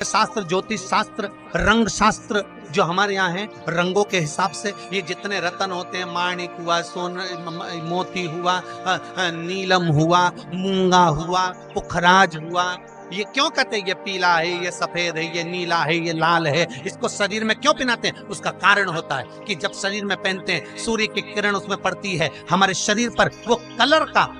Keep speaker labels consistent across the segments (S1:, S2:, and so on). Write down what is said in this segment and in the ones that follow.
S1: शास्त्र, ज्योतिष शास्त्र, रंग शास्त्र जो हमारे यहाँ है, रंगों के हिसाब से ये जितने रत्न होते हैं, माणिक हुआ, सोना, मोती हुआ, नीलम हुआ, मूंगा हुआ, पुखराज हुआ, ये क्यों कहते हैं ये पीला है, ये सफेद है, ये नीला है, ये लाल है, इसको शरीर में क्यों पहनाते हैं? उसका कारण होता है कि जब शरीर में पहनते हैं सूर्य की किरण उसमें पड़ती है, हमारे शरीर पर वो कलर का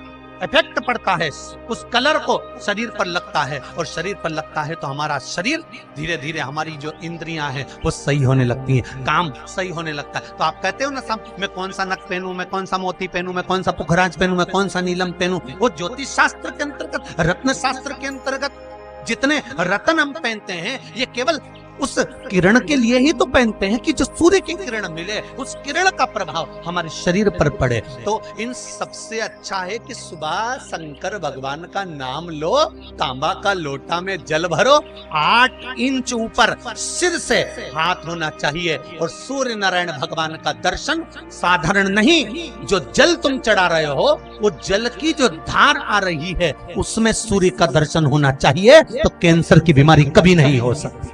S1: इफेक्ट पड़ता है, उस कलर को शरीर पर लगता है, और शरीर पर लगता है तो हमारा शरीर धीरे धीरे, हमारी जो इंद्रियां हैं वो सही होने लगती हैं, काम सही होने लगता है। तो आप कहते हो ना साहब, मैं कौन सा नक पहनूं, मैं कौन सा मोती पहनूं, मैं कौन सा पुखराज पहनूं, मैं कौन सा नीलम पहनूं, वो ज्योतिष शास्त्र के अंतर्गत, रत्न शास्त्र के अंतर्गत जितने रत्न हम पहनते हैं ये केवल उस किरण के लिए ही तो पहनते हैं कि जो सूर्य की किरण मिले, उस किरण का प्रभाव हमारे शरीर पर पड़े। तो इन सबसे अच्छा है कि सुबह शंकर भगवान का नाम लो, तांबा का लोटा में जल भरो, 8 इंच ऊपर सिर से हाथ होना चाहिए, और सूर्य नारायण भगवान का दर्शन साधारण नहीं, जो जल तुम चढ़ा रहे हो वो जल की जो धार आ रही है उसमें सूर्य का दर्शन होना चाहिए, तो कैंसर की बीमारी कभी नहीं हो सकती।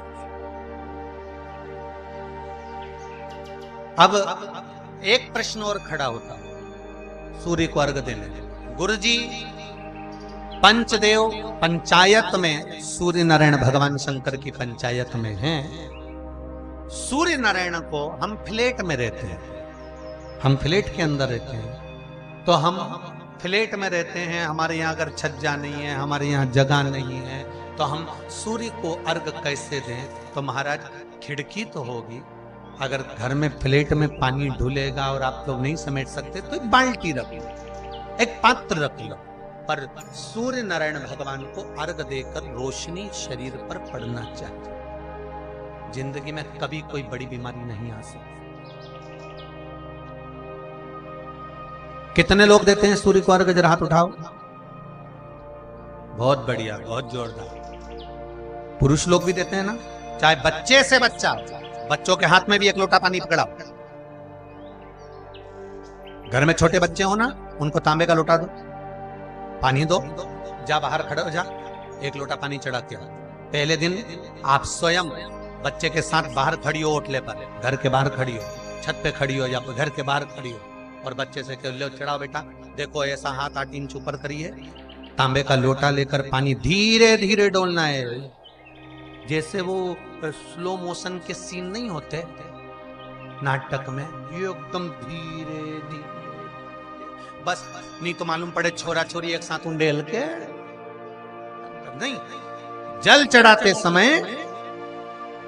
S1: अब एक प्रश्न और खड़ा होता, सूर्य को अर्घ देने, गुरुजी पंचदेव पंचायत में सूर्य नारायण भगवान शंकर की पंचायत में हैं, सूर्य नारायण को हम फ्लैट में रहते हैं, हम फ्लैट के अंदर रहते हैं, तो हम फ्लैट में रहते हैं, हमारे यहाँ अगर छज्जा नहीं है, हमारे यहाँ जगह नहीं है, तो हम सूर्य को अर्घ कैसे दें? तो महाराज खिड़की तो होगी, अगर घर में फ्लैट में पानी ढुलेगा और आप लोग नहीं समेट सकते तो एक बाल्टी रख लो, एक पात्र रख लो, पर सूर्य नारायण भगवान को अर्घ देकर रोशनी शरीर पर पड़ना चाहिए। जिंदगी में कभी कोई बड़ी बीमारी नहीं आ सकती। कितने लोग देते हैं सूर्य को अर्घ? जरा हाथ उठाओ। बहुत बढ़िया, बहुत जोरदार। पुरुष लोग भी देते हैं ना, चाहे बच्चे से बच्चा, बच्चों के हाथ में भी एक लोटा पानी पकड़ाओ। घर में छोटे बच्चे हो ना, उनको तांबे का लोटा दो, पानी दो, जा बाहर खड़े हो जा, एक लोटा पानी चढ़ा के। पहले दिन आप स्वयं बच्चे के साथ बाहर खड़ी हो, ओटले पर, घर के बाहर खड़ी हो, छत पे खड़ी हो या घर के बाहर खड़ी हो, और बच्चे से कह लो चढ़ाओ बेटा, देखो ऐसा हाथ 8 इंच ऊपर करिए, तांबे का लोटा लेकर पानी धीरे धीरे डोलना है, जैसे वो स्लो मोशन के सीन नहीं होते नाटक में, ये एकदम धीरे धीरे, बस नहीं तो मालूम पड़े छोरा छोरी एक साथ उंडेल के नहीं। जल चढ़ाते समय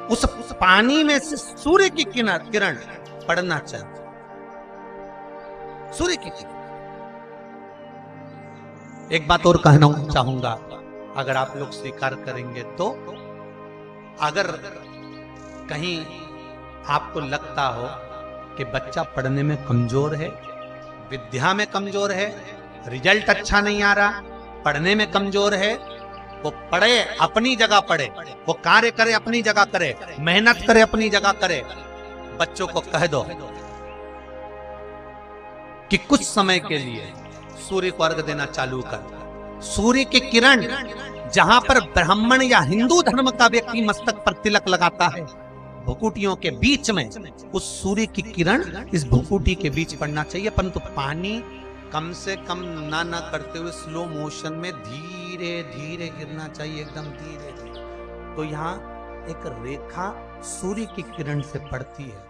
S1: उस पानी में से सूर्य की किरण पड़ना चाहिए, सूर्य की किरण। एक बात और कहना चाहूंगा, अगर आप लोग स्वीकार करेंगे तो, अगर कहीं आपको लगता हो कि बच्चा पढ़ने में कमजोर है, विद्या में कमजोर है, रिजल्ट अच्छा नहीं आ रहा, पढ़ने में कमजोर है, वो पढ़े, अपनी जगह पढ़े, वो कार्य करे अपनी जगह करे, मेहनत करे अपनी जगह करे। बच्चों को कह दो कि कुछ समय के लिए सूर्य को अर्घ देना चालू कर। सूर्य की किरण जहां पर ब्राह्मण या हिंदू धर्म का व्यक्ति मस्तक पर तिलक लगाता है, भुकुटियों के बीच में उस सूर्य की किरण इस भुकुटी के बीच पड़ना चाहिए, परंतु पानी कम से कम ना करते हुए स्लो मोशन में धीरे धीरे गिरना चाहिए, एकदम धीरे धीरे। तो यहाँ एक रेखा सूर्य की किरण से पड़ती है,